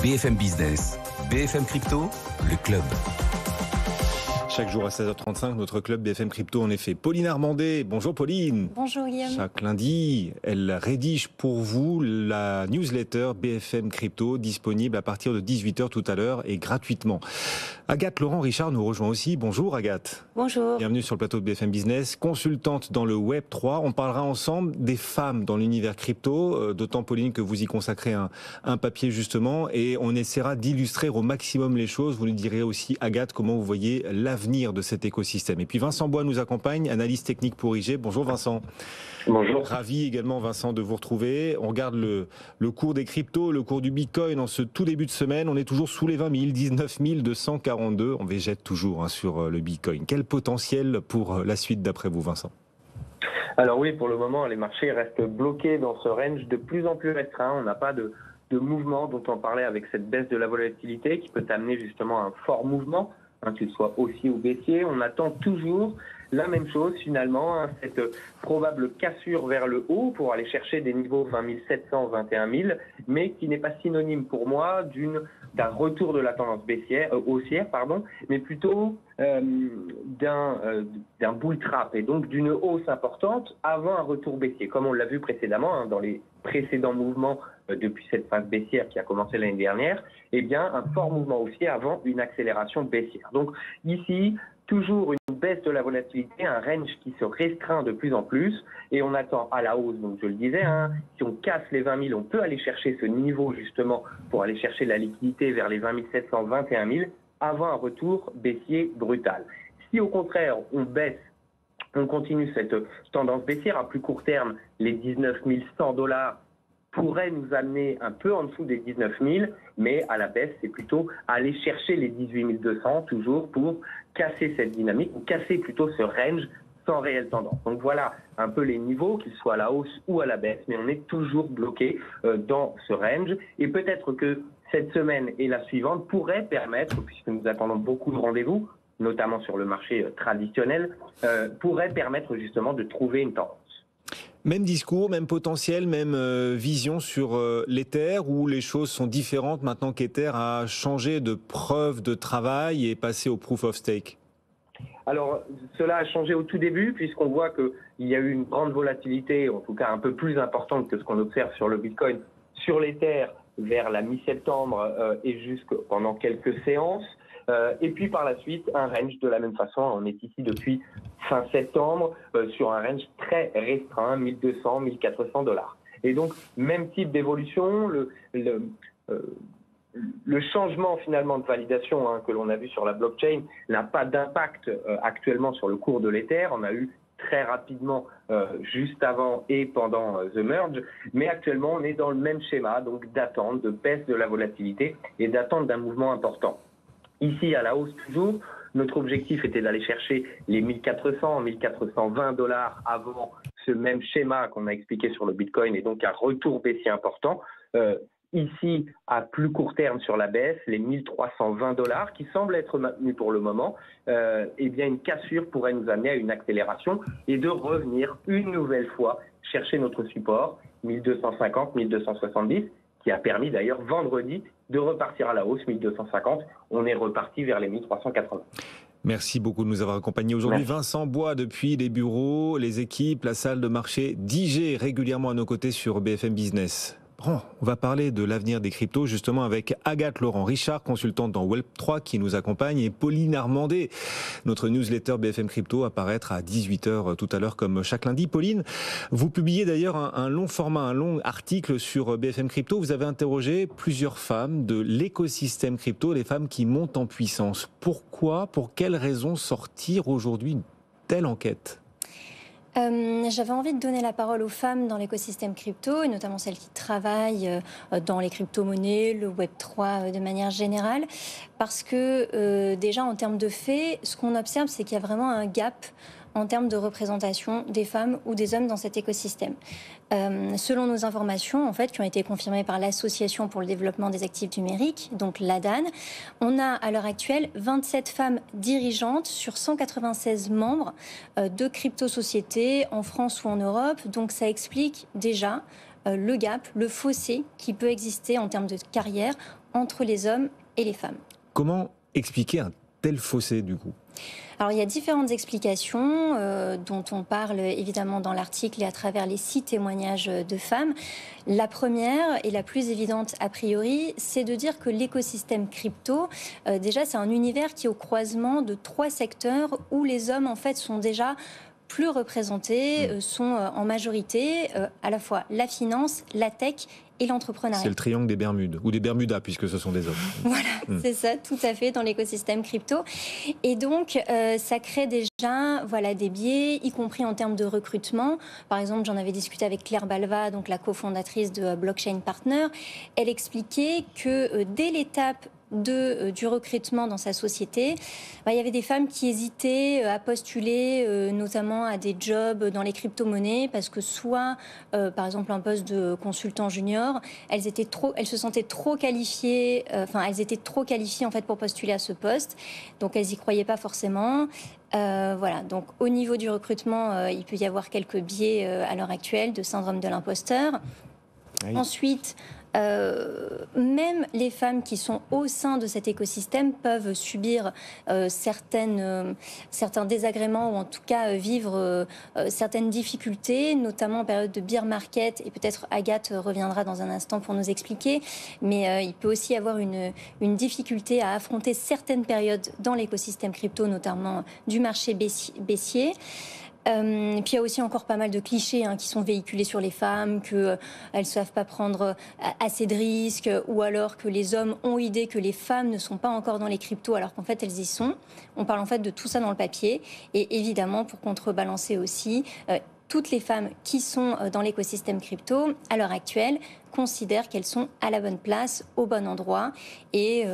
BFM Business, BFM Crypto, le club. Chaque jour à 16h35, notre club BFM Crypto, en effet. Pauline Armandé, bonjour Pauline. Bonjour Guillaume. Chaque lundi, elle rédige pour vous la newsletter BFM Crypto, disponible à partir de 18h tout à l'heure et gratuitement. Agathe Laurent-Richard nous rejoint aussi. Bonjour Agathe. Bonjour. Bienvenue sur le plateau de BFM Business, consultante dans le Web 3. On parlera ensemble des femmes dans l'univers crypto, d'autant Pauline que vous y consacrez un papier justement, et on essaiera d'illustrer au maximum les choses. Vous nous direz aussi, Agathe, comment vous voyez l'avenir de cet écosystème. Et puis Vincent Bois nous accompagne, analyste technique pour IG. Bonjour Vincent. Bonjour. Ravi également Vincent de vous retrouver. On regarde le cours des cryptos, le cours du Bitcoin en ce tout début de semaine. On est toujours sous les 20 000, 19 242. On végète toujours sur le Bitcoin. Quel potentiel pour la suite d'après vous Vincent ? Alors oui, pour le moment, les marchés restent bloqués dans ce range de plus en plus restreint. On n'a pas de mouvement dont on parlait avec cette baisse de la volatilité qui peut amener justement à un fort mouvement, qu'il soit haussier ou baissier. On attend toujours la même chose finalement, cette probable cassure vers le haut pour aller chercher des niveaux 20 700, 21 000, mais qui n'est pas synonyme pour moi d'un retour de la tendance haussière, mais plutôt d'un bull trap et donc d'une hausse importante avant un retour baissier, comme on l'a vu précédemment dans les précédents mouvements depuis cette phase baissière qui a commencé l'année dernière, eh bien un fort mouvement haussier avant une accélération baissière. Donc ici, toujours une baisse de la volatilité, un range qui se restreint de plus en plus et on attend à la hausse, donc je le disais, si on casse les 20 000, on peut aller chercher ce niveau justement pour aller chercher la liquidité vers les 20 700, 21 000 avant un retour baissier brutal. Si au contraire on baisse, on continue cette tendance baissière à plus court terme, les 19 100 $ pourrait nous amener un peu en dessous des 19 000, mais à la baisse, c'est plutôt aller chercher les 18 200 toujours pour casser cette dynamique, ou casser plutôt ce range sans réelle tendance. Donc voilà un peu les niveaux, qu'ils soient à la hausse ou à la baisse, mais on est toujours bloqué dans ce range. Et peut-être que cette semaine et la suivante pourraient permettre, puisque nous attendons beaucoup de rendez-vous, notamment sur le marché traditionnel, pourraient permettre justement de trouver une tendance. Même discours, même potentiel, même vision sur l'Ether, où les choses sont différentes maintenant qu'Ether a changé de preuve de travail et passé au proof of stake. Alors, cela a changé au tout début, puisqu'on voit qu'il y a eu une grande volatilité, en tout cas un peu plus importante que ce qu'on observe sur le Bitcoin, sur l'Ether, vers la mi-septembre et pendant quelques séances. Et puis par la suite, un range de la même façon. On est ici depuis fin septembre sur un range très restreint, 1200, 1400 $. Et donc, même type d'évolution, le changement finalement de validation que l'on a vu sur la blockchain n'a pas d'impact actuellement sur le cours de l'Ether. On a eu très rapidement juste avant et pendant The Merge, mais actuellement on est dans le même schéma, donc d'attente, de baisse de la volatilité et d'attente d'un mouvement important. Ici, à la hausse toujours, notre objectif était d'aller chercher les 1400, 1420 $ avant ce même schéma qu'on a expliqué sur le Bitcoin et donc un retour baissier important. Ici, à plus court terme sur la baisse, les 1320 $ qui semblent être maintenus pour le moment, eh bien une cassure pourrait nous amener à une accélération et de revenir une nouvelle fois chercher notre support 1250, 1270, qui a permis d'ailleurs vendredi de repartir à la hausse, 1250. On est reparti vers les 1380. Merci beaucoup de nous avoir accompagnés aujourd'hui. Merci. Vincent Bois, depuis les bureaux, les équipes, la salle de marché d'IG, régulièrement à nos côtés sur BFM Business. Bon, on va parler de l'avenir des cryptos justement avec Agathe Laurent-Richard, consultante dans Web3 qui nous accompagne, et Pauline Armandé. Notre newsletter BFM Crypto apparaîtra à 18h tout à l'heure comme chaque lundi. Pauline, vous publiez d'ailleurs un long format, un long article sur BFM Crypto. Vous avez interrogé plusieurs femmes de l'écosystème crypto, les femmes qui montent en puissance. Pourquoi, pour quelles raisons sortir aujourd'hui une telle enquête ? J'avais envie de donner la parole aux femmes dans l'écosystème crypto, et notamment celles qui travaillent dans les crypto-monnaies, le Web3 de manière générale, parce que déjà en termes de faits, ce qu'on observe, c'est qu'il y a vraiment un gap en termes de représentation des femmes ou des hommes dans cet écosystème. Selon nos informations, en fait, qui ont été confirmées par l'Association pour le développement des actifs numériques, donc l'ADAN, on a à l'heure actuelle 27 femmes dirigeantes sur 196 membres de crypto-sociétés en France ou en Europe. Donc ça explique déjà le gap, le fossé qui peut exister en termes de carrière entre les hommes et les femmes. Comment expliquer un tel fossé du coup ? Alors il y a différentes explications dont on parle évidemment dans l'article et à travers les 6 témoignages de femmes. La première et la plus évidente a priori, c'est de dire que l'écosystème crypto, déjà c'est un univers qui est au croisement de 3 secteurs où les hommes en fait sont déjà plus représentés, sont en majorité à la fois la finance, la tech et l'entrepreneuriat. C'est le triangle des Bermudes, ou des Bermudas, puisque ce sont des hommes. Voilà, c'est ça, tout à fait, dans l'écosystème crypto. Et donc, ça crée déjà des biais, y compris en termes de recrutement. Par exemple, j'en avais discuté avec Claire Balva, donc la cofondatrice de Blockchain Partner. Elle expliquait que dès l'étape du recrutement dans sa société, il y avait des femmes qui hésitaient à postuler notamment à des jobs dans les crypto-monnaies parce que soit, par exemple, un poste de consultant junior, elles se sentaient trop qualifiées, elles étaient trop qualifiées en fait pour postuler à ce poste, donc elles y croyaient pas forcément. Donc au niveau du recrutement, il peut y avoir quelques biais à l'heure actuelle de syndrome de l'imposteur. Oui. Ensuite, même les femmes qui sont au sein de cet écosystème peuvent subir certains désagréments ou en tout cas vivre certaines difficultés, notamment en période de bear market, et peut-être Agathe reviendra dans un instant pour nous expliquer, mais il peut aussi y avoir une difficulté à affronter certaines périodes dans l'écosystème crypto, notamment du marché baissier. Puis il y a aussi encore pas mal de clichés qui sont véhiculés sur les femmes, qu'elles ne savent pas prendre assez de risques, ou alors que les hommes ont idée que les femmes ne sont pas encore dans les cryptos alors qu'en fait elles y sont. On parle en fait de tout ça dans le papier, et évidemment pour contrebalancer aussi, toutes les femmes qui sont dans l'écosystème crypto à l'heure actuelle considèrent qu'elles sont à la bonne place, au bon endroit. Et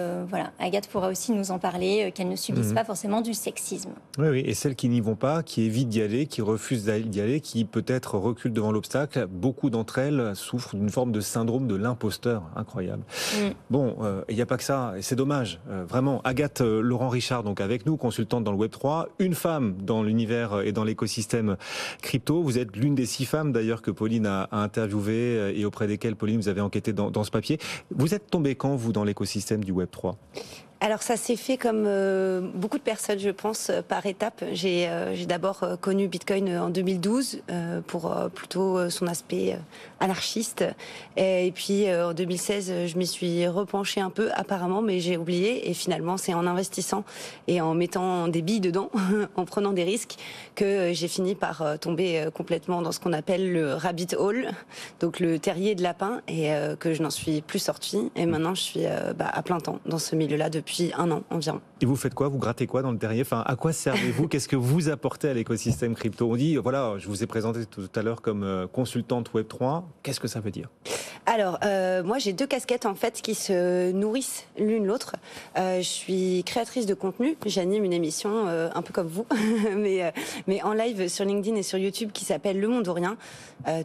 Agathe pourra aussi nous en parler, qu'elles ne subissent pas forcément du sexisme. Oui, et celles qui n'y vont pas, qui évitent d'y aller, qui refusent d'y aller, qui peut-être reculent devant l'obstacle, beaucoup d'entre elles souffrent d'une forme de syndrome de l'imposteur. Incroyable. Bon, il n'y a pas que ça, et c'est dommage. Vraiment, Agathe Laurent-Richard, donc avec nous, consultante dans le Web3, une femme dans l'univers et dans l'écosystème crypto. Vous êtes l'une des 6 femmes d'ailleurs que Pauline a interviewées et auprès desquelles Pauline vous avez enquêté dans ce papier. Vous êtes tombée quand, vous, dans l'écosystème du Web3 ? Alors ça s'est fait comme beaucoup de personnes, je pense, par étapes. J'ai d'abord connu Bitcoin en 2012 pour plutôt son aspect anarchiste. Et puis en 2016, je m'y suis repenchée un peu apparemment, mais j'ai oublié. Et finalement, c'est en investissant et en mettant des billes dedans, en prenant des risques, que j'ai fini par tomber complètement dans ce qu'on appelle le rabbit hole, donc le terrier de lapin, et que je n'en suis plus sortie. Et maintenant, je suis à plein temps dans ce milieu-là depuis 1 an environ. Et vous faites quoi ? Vous grattez quoi dans le terrier ? Enfin, à quoi servez-vous ? Qu'est-ce que vous apportez à l'écosystème crypto ? On dit, voilà, je vous ai présenté tout à l'heure comme consultante Web3. Qu'est-ce que ça veut dire ? Alors, moi, j'ai 2 casquettes, en fait, qui se nourrissent l'une l'autre. Je suis créatrice de contenu. J'anime une émission un peu comme vous, mais en live sur LinkedIn et sur YouTube qui s'appelle Le Monde ou Rien,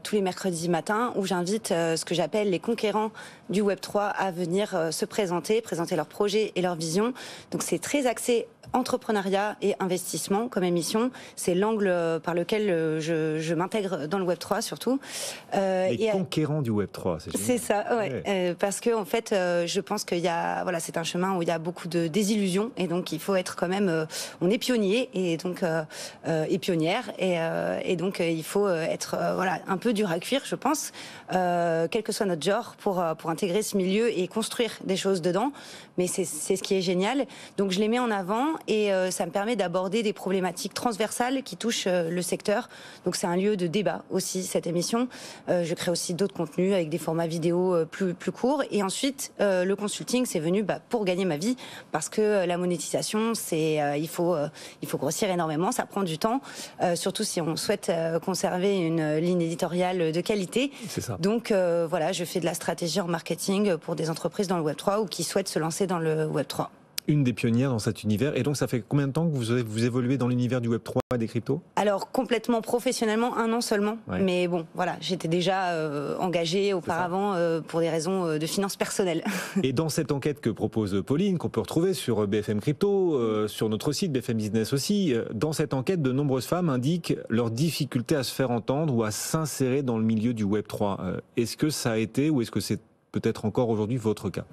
tous les mercredis matins, où j'invite ce que j'appelle les conquérants du Web3 à venir se présenter leurs projets et leurs visions. Donc, c'est très axé entrepreneuriat et investissement comme émission. C'est l'angle par lequel je m'intègre dans le Web3 surtout. Les conquérants du Web3, c'est génial. C'est ça, ouais. Parce que en fait, je pense qu'il y a, c'est un chemin où il y a beaucoup de désillusions, et donc il faut être quand même, on est pionnier et donc et pionnière, et donc il faut être un peu dur à cuire, je pense, quel que soit notre genre, pour intégrer ce milieu et construire des choses dedans. Mais c'est ce qui est génial. Donc je les mets en avant, et ça me permet d'aborder des problématiques transversales qui touchent le secteur. Donc c'est un lieu de débat aussi, cette émission. Je crée aussi d'autres contenus avec des formats vidéo plus courts. Et ensuite, le consulting, c'est venu pour gagner ma vie, parce que la monétisation, il faut grossir énormément, ça prend du temps, surtout si on souhaite conserver une ligne éditoriale de qualité. C'est ça. Donc je fais de la stratégie en marketing pour des entreprises dans le Web3 ou qui souhaitent se lancer dans le Web3. Une des pionnières dans cet univers. Et donc, ça fait combien de temps que vous évoluez dans l'univers du Web3 et des cryptos? Alors, complètement professionnellement, 1 an seulement. Ouais. Mais bon, voilà, j'étais déjà engagée auparavant pour des raisons de finances personnelles. Et dans cette enquête que propose Pauline, qu'on peut retrouver sur BFM Crypto, sur notre site BFM Business aussi, dans cette enquête, de nombreuses femmes indiquent leur difficulté à se faire entendre ou à s'insérer dans le milieu du Web3. Est-ce que ça a été ou est-ce que c'est peut-être encore aujourd'hui votre cas?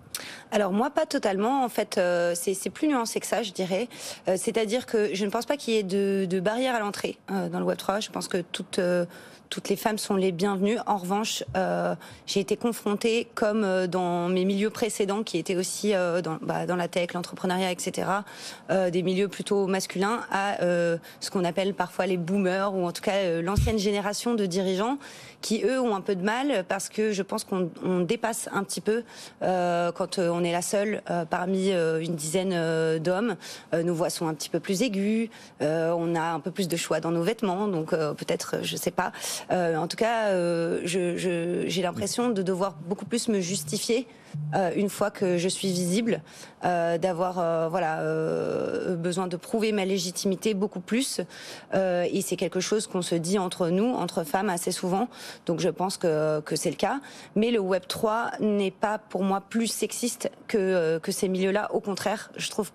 Alors moi, pas totalement. En fait, c'est plus nuancé que ça, je dirais. C'est-à-dire que je ne pense pas qu'il y ait de barrière à l'entrée dans le Web3. Je pense que toutes les femmes sont les bienvenues. En revanche, j'ai été confrontée, comme dans mes milieux précédents, qui étaient aussi dans la tech, l'entrepreneuriat, etc., des milieux plutôt masculins, à ce qu'on appelle parfois les boomers, ou en tout cas l'ancienne génération de dirigeants, qui eux ont un peu de mal, parce que je pense qu'on dépasse un petit peu quand on est la seule parmi une dizaine d'hommes. Nos voix sont un petit peu plus aiguës, on a un peu plus de choix dans nos vêtements, donc peut-être, je sais pas. En tout cas, j'ai l'impression de devoir beaucoup plus me justifier une fois que je suis visible, d'avoir besoin de prouver ma légitimité beaucoup plus. Et c'est quelque chose qu'on se dit entre nous, entre femmes, assez souvent. Donc je pense que c'est le cas. Mais le Web3 n'est pas pour moi plus sexiste que ces milieux-là. Au contraire, je trouve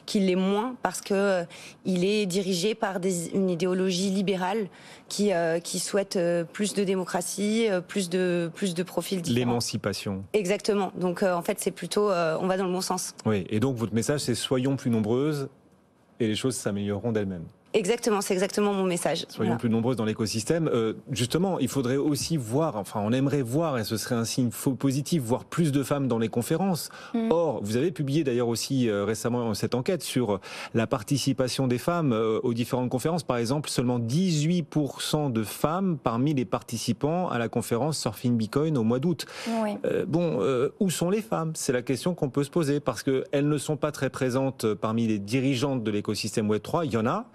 qu'il l'est moins, parce que il est dirigé par une idéologie libérale qui souhaite plus de démocratie, plus de profils différents. L'émancipation. Exactement. Donc en fait, c'est plutôt on va dans le bon sens. Oui, et donc votre message, c'est soyons plus nombreuses et les choses s'amélioreront d'elles-mêmes. Exactement, c'est exactement mon message. Soyons plus nombreuses dans l'écosystème. Justement, il faudrait aussi voir, enfin on aimerait voir, et ce serait un signe positif, voir plus de femmes dans les conférences. Or, vous avez publié d'ailleurs aussi récemment cette enquête sur la participation des femmes aux différentes conférences. Par exemple, seulement 18% de femmes parmi les participants à la conférence Surfing Bitcoin au mois d'août. Oui. Où sont les femmes? C'est la question qu'on peut se poser, parce qu'elles ne sont pas très présentes parmi les dirigeantes de l'écosystème Web3. Il y en a,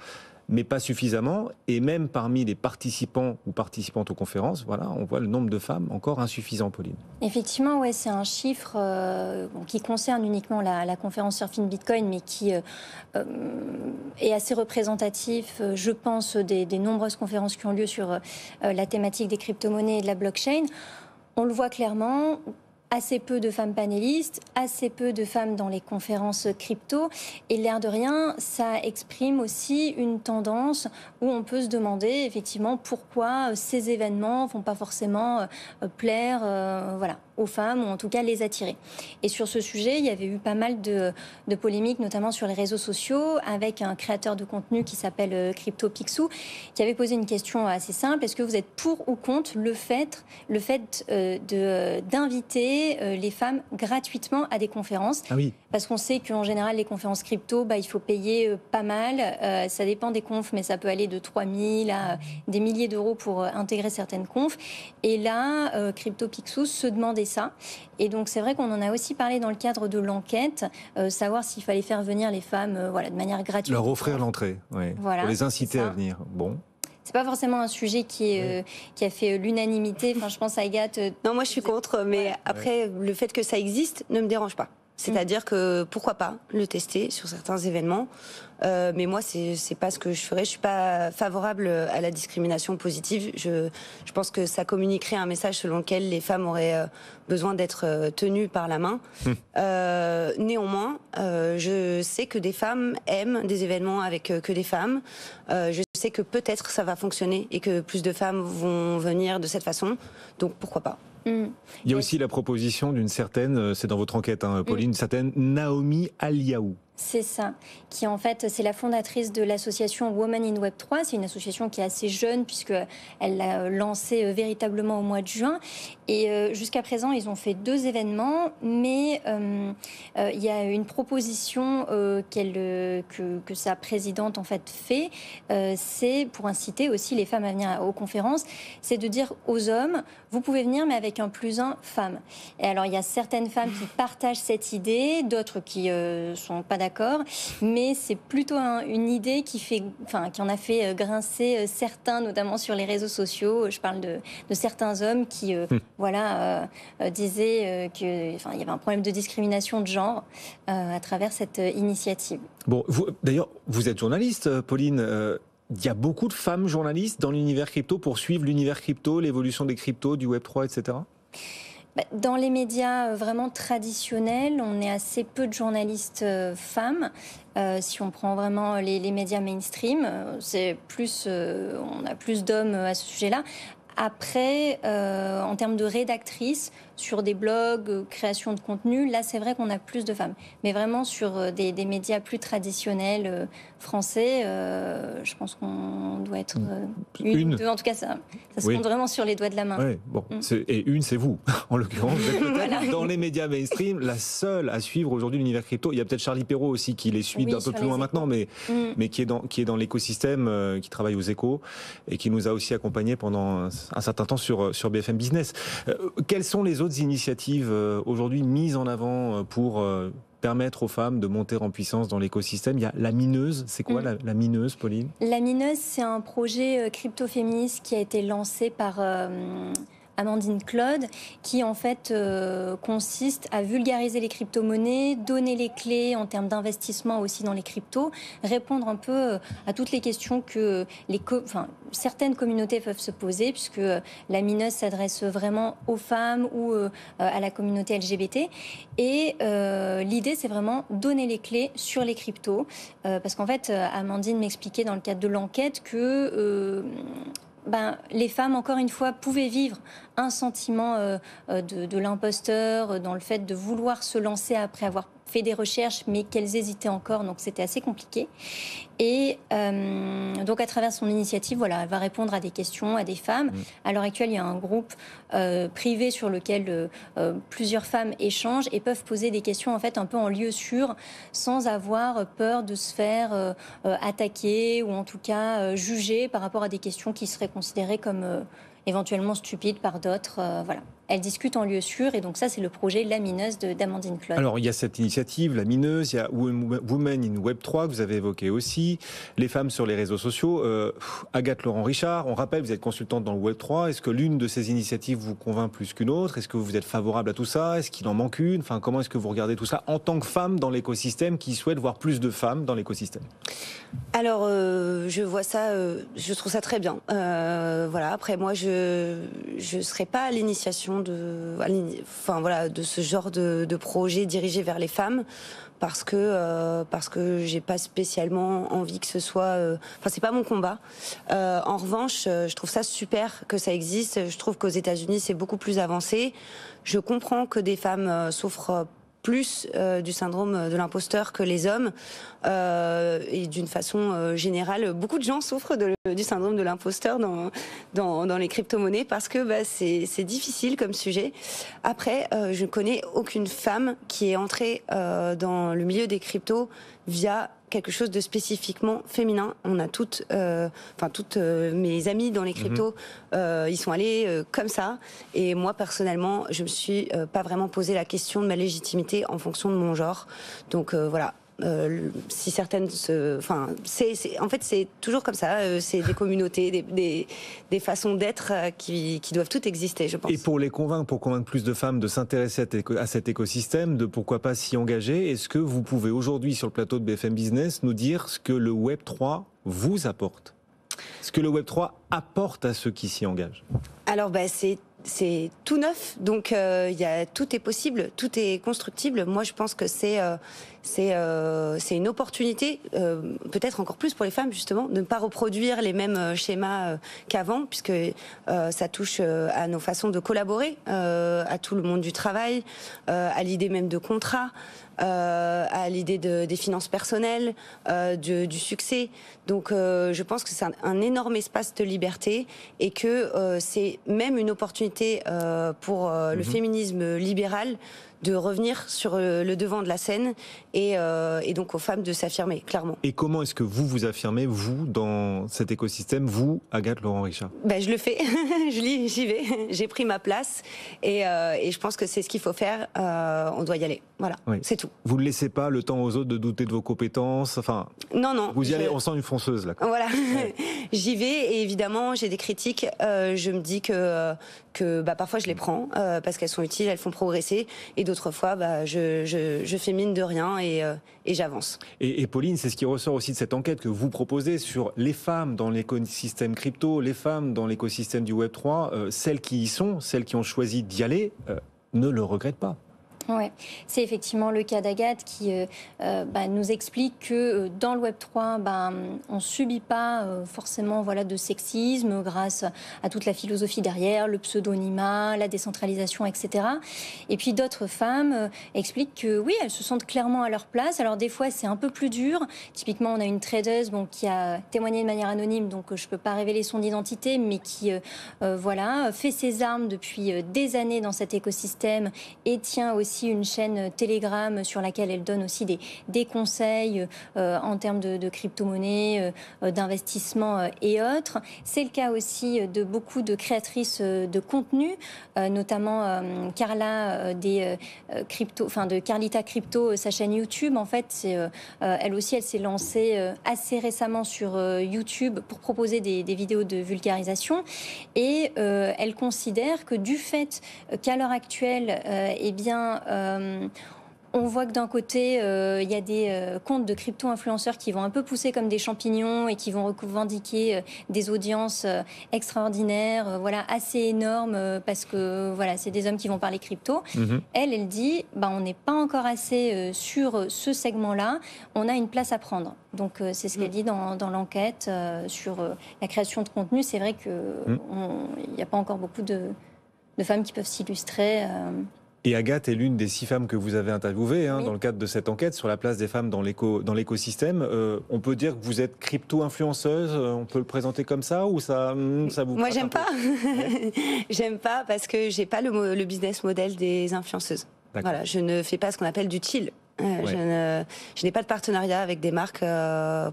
mais pas suffisamment, et même parmi les participants ou participantes aux conférences, voilà, on voit le nombre de femmes encore insuffisant, Pauline. Effectivement, ouais, c'est un chiffre qui concerne uniquement la conférence Surfing Bitcoin, mais qui est assez représentatif, je pense, des nombreuses conférences qui ont lieu sur la thématique des crypto-monnaies et de la blockchain. On le voit clairement. Assez peu de femmes panélistes, assez peu de femmes dans les conférences crypto. Et l'air de rien, ça exprime aussi une tendance où on peut se demander effectivement pourquoi ces événements ne vont pas forcément plaire aux femmes, ou en tout cas les attirer. Et sur ce sujet, il y avait eu pas mal de polémiques, notamment sur les réseaux sociaux, avec un créateur de contenu qui s'appelle CryptoPixou, qui avait posé une question assez simple. Est-ce que vous êtes pour ou contre le fait d'inviter les femmes gratuitement à des conférences? Ah oui. Parce qu'on sait qu'en général, les conférences crypto, il faut payer pas mal. Ça dépend des confs, mais ça peut aller de 3 000 à des milliers d'euros pour intégrer certaines confs. Et là, CryptoPixou se demandait ça. Et donc, c'est vrai qu'on en a aussi parlé dans le cadre de l'enquête, savoir s'il fallait faire venir les femmes de manière gratuite. Leur offrir l'entrée, oui, voilà, pour les inciter à venir. Bon. C'est pas forcément un sujet qui a fait l'unanimité. Enfin, je pense à Agathe. Non, moi je suis contre, mais après, le fait que ça existe ne me dérange pas. C'est-à-dire que pourquoi pas le tester sur certains événements. Mais moi, c'est pas ce que je ferais. Je suis pas favorable à la discrimination positive. Je pense que ça communiquerait un message selon lequel les femmes auraient besoin d'être tenues par la main. Néanmoins, je sais que des femmes aiment des événements avec que des femmes. Je sais que peut-être ça va fonctionner et que plus de femmes vont venir de cette façon. Donc pourquoi pas. Il y a aussi la proposition d'une certaine, c'est dans votre enquête, Pauline, une certaine Naomi Aliaou. C'est ça, qui en fait, c'est la fondatrice de l'association Women in Web 3. C'est une association qui est assez jeune puisqu'elle l'a lancée véritablement au mois de juin. Et jusqu'à présent, ils ont fait 2 événements, mais il y a une proposition que sa présidente en fait fait, c'est pour inciter aussi les femmes à venir aux conférences, c'est de dire aux hommes, vous pouvez venir mais avec un +1 femme. Et alors il y a certaines femmes qui partagent cette idée, d'autres qui sont pas d'accord d'accord, mais c'est plutôt une idée qui en a fait grincer certains, notamment sur les réseaux sociaux. Je parle de certains hommes qui disaient qu'il y avait un problème de discrimination de genre à travers cette initiative. Bon, d'ailleurs, vous êtes journaliste, Pauline. Il y a beaucoup de femmes journalistes dans l'univers crypto pour suivre l'univers crypto, l'évolution des cryptos, du Web3, etc. Dans les médias vraiment traditionnels, on est assez peu de journalistes femmes. Si on prend vraiment les médias mainstream, on a plus d'hommes à ce sujet-là. Après, en termes de rédactrices, sur des blogs, création de contenu, là, c'est vrai qu'on a plus de femmes. Mais vraiment, sur des médias plus traditionnels français, je pense qu'on doit être une ou deux. En tout cas, ça se compte vraiment sur les doigts de la main. Oui, bon, et c'est vous, en l'occurrence. Vous êtes peut-être dans les médias mainstream, la seule à suivre aujourd'hui l'univers crypto. Il y a peut-être Charlie Perrault aussi qui les suit d'un peu plus loin maintenant, mais qui est dans l'écosystème, qui travaille aux Échos et qui nous a aussi accompagnés pendant un certain temps sur BFM Business. Quelles sont les autres initiatives aujourd'hui mises en avant pour permettre aux femmes de monter en puissance dans l'écosystème? Il y a la Mineuse. C'est quoi la Mineuse, Pauline? La Mineuse, c'est un projet crypto-féministe qui a été lancé par Amandine Claude, qui en fait consiste à vulgariser les crypto-monnaies, donner les clés en termes d'investissement aussi dans les cryptos, répondre un peu à toutes les questions que certaines communautés peuvent se poser, puisque la Mineuse s'adresse vraiment aux femmes ou à la communauté LGBT. Et l'idée, c'est vraiment donner les clés sur les cryptos, parce qu'en fait, Amandine m'expliquait dans le cadre de l'enquête que les femmes, encore une fois, pouvaient vivre un sentiment de l'imposteur, dans le fait de vouloir se lancer après avoir fait des recherches, mais qu'elles hésitaient encore, donc c'était assez compliqué. Et donc à travers son initiative, elle va répondre à des questions, à des femmes. À l'heure actuelle, il y a un groupe privé sur lequel plusieurs femmes échangent et peuvent poser des questions en fait un peu en lieu sûr, sans avoir peur de se faire attaquer ou en tout cas juger par rapport à des questions qui seraient considérées comme éventuellement stupides par d'autres. Voilà. Elle discute en lieu sûr, et donc ça, c'est le projet La Mineuse d'Amandine Claude. Alors, il y a cette initiative, La Mineuse, il y a Women in Web3, que vous avez évoqué aussi, les femmes sur les réseaux sociaux. Agathe Laurent-Richard, on rappelle, vous êtes consultante dans le Web3. Est-ce que l'une de ces initiatives vous convainc plus qu'une autre? Est-ce que vous êtes favorable à tout ça? Est-ce qu'il en manque une? Enfin, comment est-ce que vous regardez tout ça en tant que femme dans l'écosystème, qui souhaite voir plus de femmes dans l'écosystème? Alors, je vois ça, je trouve ça très bien. Voilà. Après, moi, je serais pas à l'initiation de ce genre de projet dirigé vers les femmes, parce que j'ai pas spécialement envie que ce soit. C'est pas mon combat. En revanche, je trouve ça super que ça existe. Je trouve qu'aux États-Unis, c'est beaucoup plus avancé. Je comprends que des femmes souffrent plus du syndrome de l'imposteur que les hommes, et d'une façon générale, beaucoup de gens souffrent du syndrome de l'imposteur dans les crypto-monnaies, parce que c'est difficile comme sujet. Après, je ne connais aucune femme qui est entrée dans le milieu des cryptos via quelque chose de spécifiquement féminin. On a toutes mes amies dans les cryptos, ils sont allés comme ça. Et moi, personnellement, je me suis pas vraiment posé la question de ma légitimité en fonction de mon genre. Donc voilà. Si certaines en fait c'est toujours comme ça, c'est des communautés, des façons d'être qui doivent toutes exister, je pense. Et pour convaincre plus de femmes de s'intéresser à cet écosystème, de pourquoi pas s'y engager, est-ce que vous pouvez aujourd'hui sur le plateau de BFM Business nous dire ce que le Web3 vous apporte? Ce que le Web3 apporte à ceux qui s'y engagent? Alors c'est tout neuf, donc tout est possible, tout est constructible. Moi, je pense que c'est une opportunité, peut-être encore plus pour les femmes, justement, de ne pas reproduire les mêmes schémas qu'avant, puisque ça touche à nos façons de collaborer, à tout le monde du travail, à l'idée même de contrat, à l'idée des finances personnelles, du succès. Donc je pense que c'est un énorme espace de liberté, et que c'est même une opportunité pour le féminisme libéral de revenir sur le devant de la scène et donc aux femmes de s'affirmer, clairement. Et comment est-ce que vous affirmez, vous, dans cet écosystème, vous, Agathe Laurent-Richard? Je le fais, j'y vais, j'ai pris ma place et je pense que c'est ce qu'il faut faire, on doit y aller, voilà, oui. C'est tout. Vous ne laissez pas le temps aux autres de douter de vos compétences, enfin... Non. Vous y allez, on sent une fonceuse, là. Voilà, ouais. J'y vais et évidemment j'ai des critiques, je me dis que parfois je les prends parce qu'elles sont utiles, elles font progresser et d'autres fois je fais mine de rien et j'avance. Et Pauline, c'est ce qui ressort aussi de cette enquête que vous proposez sur les femmes dans l'écosystème crypto, les femmes dans l'écosystème du Web3, celles qui y sont, celles qui ont choisi d'y aller, ne le regrettent pas. Oui, c'est effectivement le cas d'Agathe qui nous explique que dans le Web3, on ne subit pas forcément de sexisme grâce à toute la philosophie derrière, le pseudonymat, la décentralisation, etc. Et puis d'autres femmes expliquent que oui, elles se sentent clairement à leur place. Alors des fois, c'est un peu plus dur. Typiquement, on a une tradeuse qui a témoigné de manière anonyme, donc je ne peux pas révéler son identité, mais qui fait ses armes depuis des années dans cet écosystème et tient aussi une chaîne Telegram sur laquelle elle donne aussi des conseils en termes de crypto-monnaie, d'investissement et autres. C'est le cas aussi de beaucoup de créatrices de contenu, notamment Carla de Carlita Crypto, sa chaîne YouTube. En fait, elle aussi, elle s'est lancée assez récemment sur YouTube pour proposer des vidéos de vulgarisation et elle considère que du fait qu'à l'heure actuelle, on voit que d'un côté, il y a des comptes de crypto-influenceurs qui vont un peu pousser comme des champignons et qui vont revendiquer des audiences extraordinaires, assez énormes, parce que c'est des hommes qui vont parler crypto. Mm-hmm. Elle dit, on n'est pas encore assez sur ce segment-là, on a une place à prendre. Donc c'est ce qu'elle dit dans l'enquête sur la création de contenu. C'est vrai qu'il n'y a pas encore beaucoup de femmes qui peuvent s'illustrer. Et Agathe est l'une des 6 femmes que vous avez interviewées dans le cadre de cette enquête sur la place des femmes dans l'écosystème. On peut dire que vous êtes crypto-influenceuse, on peut le présenter comme ça ou ça vous... Moi, j'aime pas. J'aime pas parce que j'ai pas le business model des influenceuses. Voilà, je ne fais pas ce qu'on appelle du chill. Je n'ai pas de partenariat avec des marques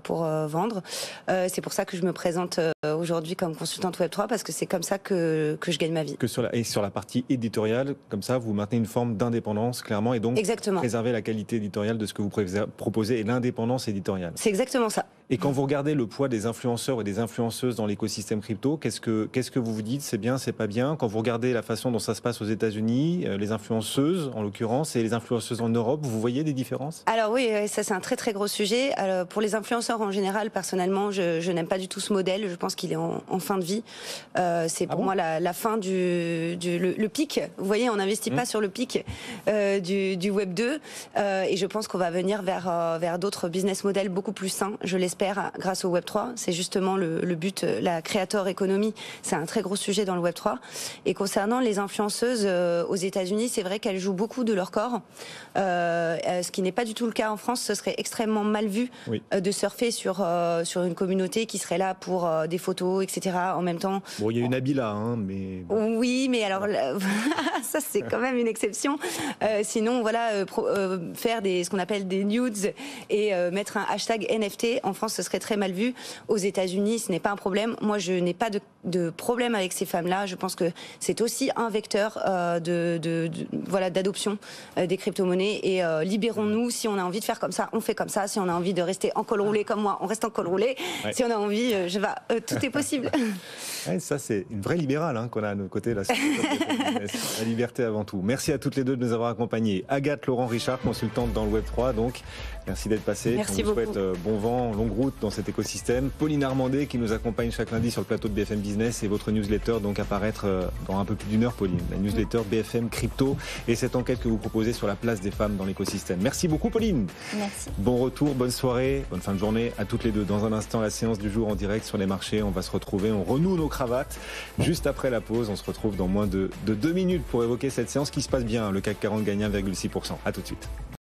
pour vendre. C'est pour ça que je me présente aujourd'hui comme consultante Web3 parce que c'est comme ça que je gagne ma vie. Et sur la partie éditoriale, comme ça, vous maintenez une forme d'indépendance clairement et donc exactement. Préserver la qualité éditoriale de ce que vous proposez et l'indépendance éditoriale. C'est exactement ça. Et quand vous regardez le poids des influenceurs et des influenceuses dans l'écosystème crypto, qu'est-ce que vous vous dites? C'est bien, c'est pas bien? Quand vous regardez la façon dont ça se passe aux États-Unis, les influenceuses en l'occurrence et les influenceuses en Europe, vous voyez des différences? Alors oui, ça c'est un très très gros sujet. Alors, pour les influenceurs en général, personnellement, je n'aime pas du tout ce modèle. Je pense qu'il est en fin de vie. C'est pour moi la fin le pic. Vous voyez, on n'investit pas sur le pic du Web 2. Et je pense qu'on va venir vers d'autres business models beaucoup plus sains, je l'espère, grâce au Web 3. C'est justement le but, la creator economy. C'est un très gros sujet dans le Web 3. Et concernant les influenceuses aux États-Unis, c'est vrai qu'elles jouent beaucoup de leur corps. Ce qui n'est pas du tout le cas en France. Ce serait extrêmement mal vu de surfer sur une communauté qui serait là pour des photos, etc. En même temps. Bon, il y a une Nabila, mais... Bon. Oui, mais alors ça c'est quand même une exception. Sinon, faire ce qu'on appelle des nudes et mettre un hashtag NFT en France, ce serait très mal vu. Aux États-Unis, ce n'est pas un problème. Moi, je n'ai pas de problème avec ces femmes-là. Je pense que c'est aussi un vecteur d'adoption des crypto-monnaies et libérons-nous. Si on a envie de faire comme ça, on fait comme ça. Si on a envie de rester en col roulé comme moi, on reste en col roulé. Ouais. Si on a envie, tout est possible. Ouais, ça, c'est une vraie libérale qu'on a à nos côtés. La liberté avant tout. Merci à toutes les deux de nous avoir accompagnés. Agathe Laurent-Richard, consultante dans le Web3. Donc, merci d'être passée. Merci beaucoup. On vous souhaite bon vent, longue route dans cet écosystème. Pauline Armandet qui nous accompagne chaque lundi sur le plateau de BFM Business et votre newsletter donc apparaître dans un peu plus d'une heure, Pauline. La newsletter BFM Crypto et cette enquête que vous proposez sur la place des femmes dans l'écosystème. Merci beaucoup, Pauline. Merci. Bon retour, bonne soirée, bonne fin de journée à toutes les deux. Dans un instant, la séance du jour en direct sur les marchés. On va se retrouver, on renoue nos cravates. Juste après la pause, on se retrouve dans moins de 2 minutes pour évoquer cette séance qui se passe bien. Le CAC 40 gagne 1,6%. À tout de suite.